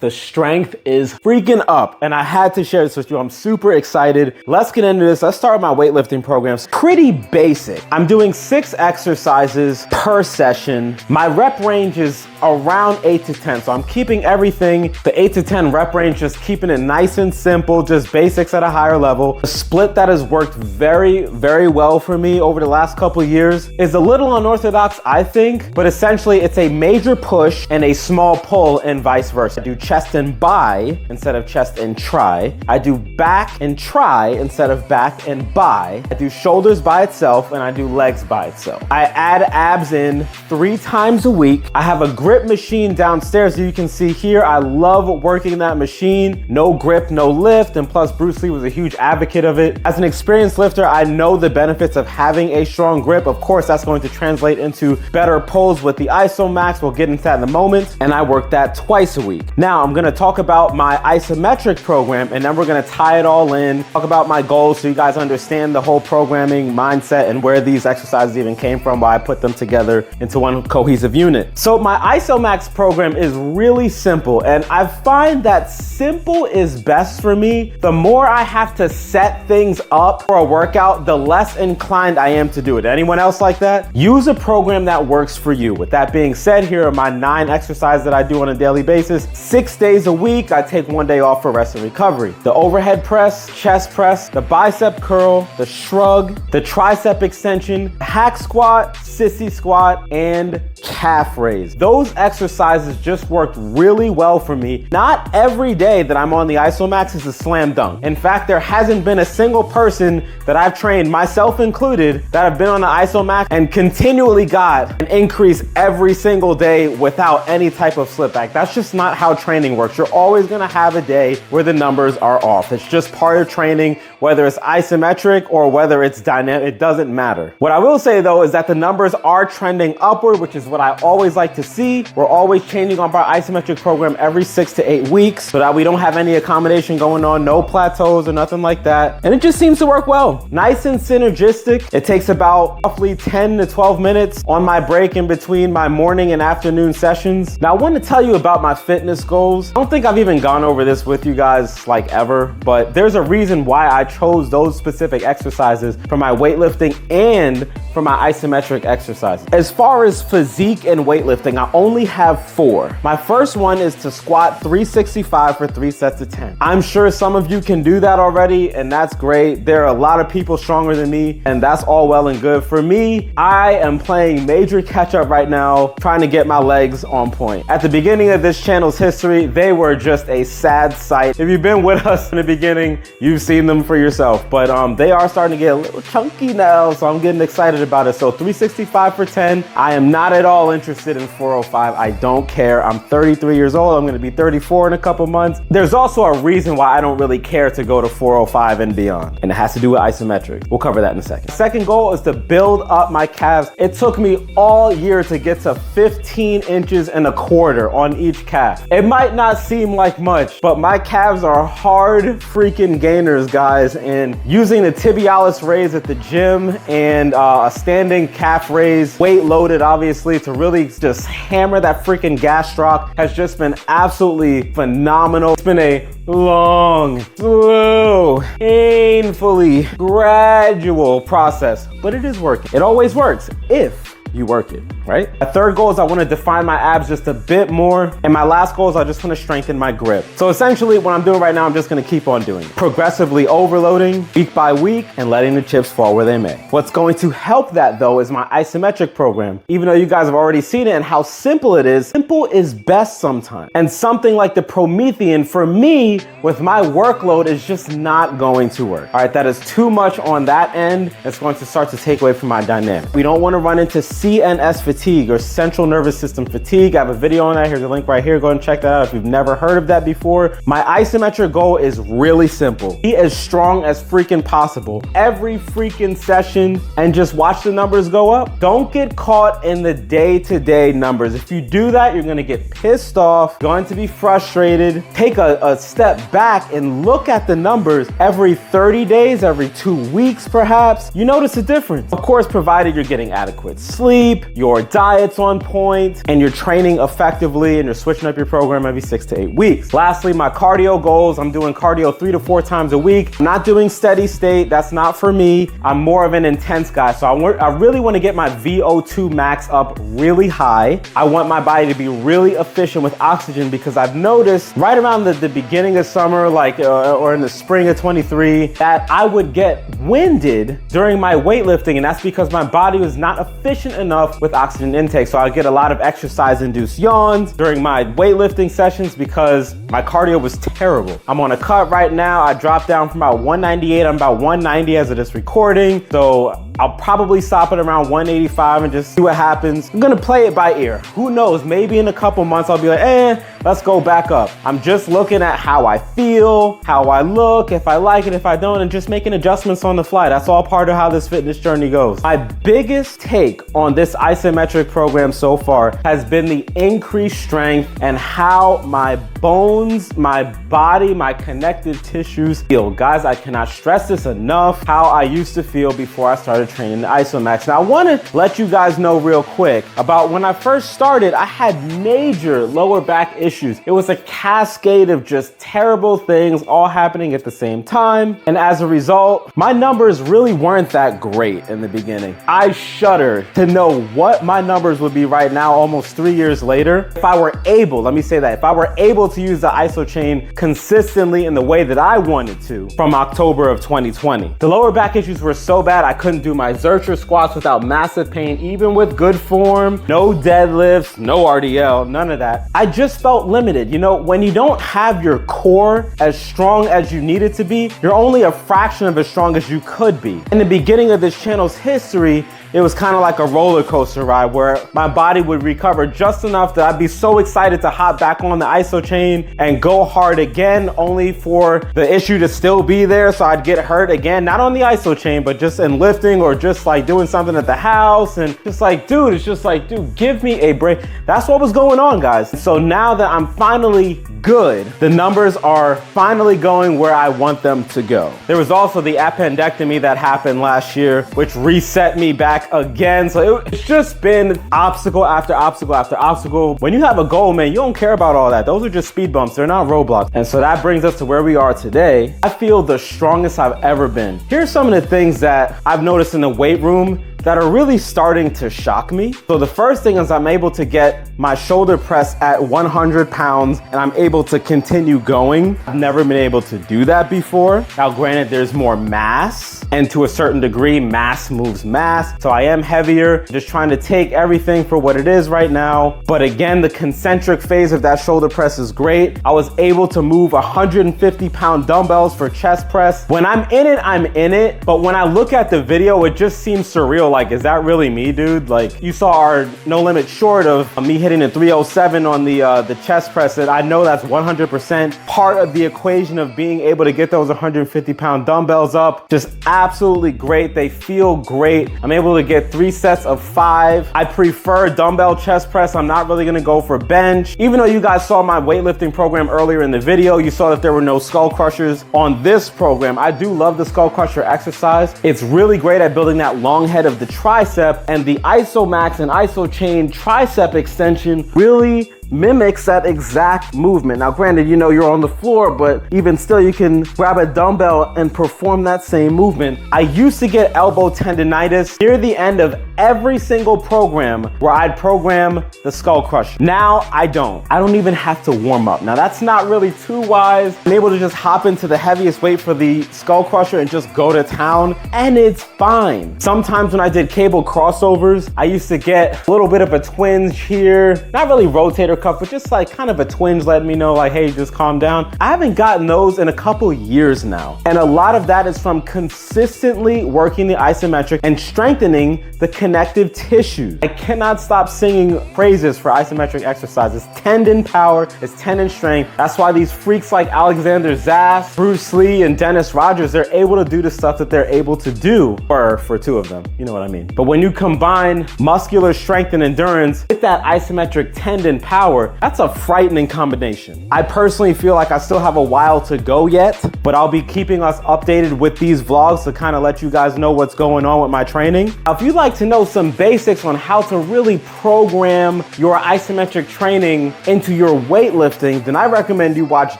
The strength is freaking up, and I had to share this with you. I'm super excited. Let's get into this. Let's start with my weightlifting programs. Pretty basic. I'm doing 6 exercises per session. My rep range is around 8 to 10, so I'm keeping everything, the 8 to 10 rep range, just keeping it nice and simple, just basics at a higher level. A split that has worked very, very well for me over the last couple years is a little unorthodox, I think, but essentially it's a major push and a small pull and vice versa. I do chest and bi instead of chest and tri. I do back and tri instead of back and bi. I do shoulders by itself and I do legs by itself. I add abs in 3 times a week. I have a grip machine downstairs that you can see here. I love working that machine. No grip, no lift, and plus Bruce Lee was a huge advocate of it. As an experienced lifter, I know the benefits of having a strong grip. Of course, that's going to translate into better pulls with the Isomax. We'll get into that in a moment. And I work that twice a week. Now I'm gonna talk about my isometric program, and then we're gonna tie it all in, talk about my goals so you guys understand the whole programming mindset and where these exercises even came from, why I put them together into one cohesive unit. So my Isomax program is really simple, and I find that simple is best for me. The more I have to set things up for a workout, the less inclined I am to do it. Anyone else like that? Use a program that works for you. With that being said, here are my 9 exercises that I do on a daily basis. 6 days a week, I take 1 day off for rest and recovery. The overhead press, chest press, the bicep curl, the shrug, the tricep extension, hack squat, sissy squat, and calf raise. Those exercises just worked really well for me. Not every day that I'm on the Isomax is a slam dunk. In fact, there hasn't been a single person that I've trained, myself included, that have been on the Isomax and continually got an increase every single day without any type of slip back. That's just not how training works. You're always gonna have a day where the numbers are off. It's just part of training, whether it's isometric or whether it's dynamic, it doesn't matter. What I will say though is that the numbers are trending upward, which is what I always like to see. We're always changing up our isometric program every 6 to 8 weeks so that we don't have any accommodation going on, no plateaus or nothing like that. And it just seems to work well. Nice and synergistic. It takes about roughly 10 to 12 minutes on my break in between my morning and afternoon sessions. Now I want to tell you about my fitness goals. I don't think I've even gone over this with you guys like ever, but there's a reason why I chose those specific exercises for my weightlifting and for my isometric exercises. As far as physique and weightlifting, I only have 4. My first one is to squat 365 for 3 sets of 10. I'm sure some of you can do that already, and that's great. There are a lot of people stronger than me, and that's all well and good. For me, I am playing major catch up right now, trying to get my legs on point. At the beginning of this channel's history, they were just a sad sight. If you've been with us in the beginning, you've seen them for yourself, but they are starting to get a little chunky now, so I'm getting excited about it. So 365 for 10. I am not at all interested in 405. I don't care. I'm 33 years old. I'm gonna be 34 in a couple months. There's also a reason why I don't really care to go to 405 and beyond, and it has to do with isometric. We'll cover that in a second. Second goal is to build up my calves. It took me all year to get to 15 inches and a quarter on each calf. It might not seem like much, but my calves are hard freaking gainers, guys, and using the tibialis raise at the gym and a standing calf raise, weight loaded obviously, to really just hammer that freaking gastroc has just been absolutely phenomenal. It's been a long, slow, painfully gradual process, but it is working. It always works if you work it, right? My third goal is I want to define my abs just a bit more. And my last goal is I just want to strengthen my grip. So essentially what I'm doing right now, I'm just going to keep on doing it. Progressively overloading week by week and letting the chips fall where they may. What's going to help that though is my isometric program. Even though you guys have already seen it and how simple it is, simple is best sometimes. And something like the Promethean for me with my workload is just not going to work. All right, that is too much on that end. It's going to start to take away from my dynamic. We don't want to run into CNS fatigue or central nervous system fatigue. I have a video on that. Here's a link right here. Go ahead and check that out if you've never heard of that before. My isometric goal is really simple. Be as strong as freaking possible every freaking session and just watch the numbers go up. Don't get caught in the day-to-day numbers. If you do that, you're gonna get pissed off, going to be frustrated. Take a step back and look at the numbers every 30 days, every 2 weeks perhaps. You notice a difference. Of course, provided you're getting adequate sleep, sleep, your diet's on point, and you're training effectively and you're switching up your program every 6 to 8 weeks. Lastly, my cardio goals. I'm doing cardio 3 to 4 times a week. I'm not doing steady state. That's not for me. I'm more of an intense guy. So I really want to get my VO2 max up really high. I want my body to be really efficient with oxygen, because I've noticed right around the beginning of summer, or in the spring of 23, that I would get winded during my weightlifting, and that's because my body was not efficient enough with oxygen intake. So I get a lot of exercise-induced yawns during my weightlifting sessions because my cardio was terrible. I'm on a cut right now. I dropped down from about 198. I'm about 190 as of this recording. So I'll probably stop at around 185 and just see what happens. I'm gonna play it by ear. Who knows? Maybe in a couple months I'll be like, let's go back up. I'm just looking at how I feel, how I look, if I like it, if I don't, and just making adjustments on the fly. That's all part of how this fitness journey goes. My biggest take on this isometric program so far has been the increased strength and how my bones, my body, my connective tissues feel. Guys, I cannot stress this enough, how I used to feel before I started training the Isomax. Now, I want to let you guys know real quick about when I first started. I had major lower back issues. It was a cascade of just terrible things all happening at the same time. And as a result, my numbers really weren't that great in the beginning. I shudder to know what my numbers would be right now, almost 3 years later, if I were able, let me say that, if I were able to use the iso chain consistently in the way that I wanted to from October of 2020. The lower back issues were so bad I couldn't do my Zercher squats without massive pain, even with good form, no deadlifts, no RDL, none of that. I just felt limited. You know, when you don't have your core as strong as you need it to be, you're only a fraction of as strong as you could be. In the beginning of this channel's history, it was kind of like a roller coaster ride where my body would recover just enough that I'd be so excited to hop back on the iso chain and go hard again, only for the issue to still be there. So I'd get hurt again, not on the iso chain, but just in lifting or just like doing something at the house. And just like, dude, it's just like, dude, give me a break. That's what was going on, guys. So now that I'm finally good, the numbers are finally going where I want them to go. There was also the appendectomy that happened last year, which reset me back again. So it's just been obstacle after obstacle after obstacle. When you have a goal, man, you don't care about all that. Those are just speed bumps. They're not roadblocks. And so that brings us to where we are today. I feel the strongest I've ever been. Here's some of the things that I've noticed in the weight room that are really starting to shock me. So the first thing is I'm able to get my shoulder press at 100 pounds and I'm able to continue going. I've never been able to do that before. Now, granted, there's more mass, and to a certain degree, mass moves mass. So I am heavier, just trying to take everything for what it is right now. But again, the concentric phase of that shoulder press is great. I was able to move 150-pound dumbbells for chest press. When I'm in it, I'm in it. But when I look at the video, it just seems surreal. Like, is that really me, dude? Like, you saw our No Limit short of me hitting a 307 on the chest press. And I know that's 100% part of the equation of being able to get those 150-pound dumbbells up. Just absolutely great. They feel great. I'm able to get 3 sets of 5. I prefer dumbbell chest press. I'm not really gonna go for bench. Even though you guys saw my weightlifting program earlier in the video, you saw that there were no skull crushers on this program. I do love the skull crusher exercise. It's really great at building that long head of the tricep, and the Isomax and iso chain tricep extension really mimics that exact movement. Now, granted, you know, you're on the floor, but even still, you can grab a dumbbell and perform that same movement. I used to get elbow tendonitis near the end of every single program where I'd program the skull crusher. Now, I don't. I don't even have to warm up. Now, that's not really too wise. I'm able to just hop into the heaviest weight for the skull crusher and just go to town, and it's fine. Sometimes when I did cable crossovers, I used to get a little bit of a twinge here. Not really rotator cuff, but just like kind of a twinge letting me know like, hey, just calm down. I haven't gotten those in a couple years now. And a lot of that is from consistently working the isometric and strengthening the connective tissues. I cannot stop singing praises for isometric exercises. Tendon power is tendon strength. That's why these freaks like Alexander Zass, Bruce Lee, and Dennis Rogers, they're able to do the stuff that they're able to do, or for 2 of them, you know what I mean. But when you combine muscular strength and endurance with that isometric tendon power, that's a frightening combination. I personally feel like I still have a while to go yet, but I'll be keeping us updated with these vlogs to kind of let you guys know what's going on with my training. Now, if you'd like to know some basics on how to really program your isometric training into your weightlifting, then I recommend you watch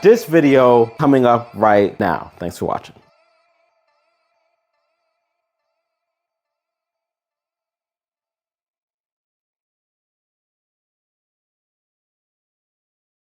this video coming up right now. Thanks for watching.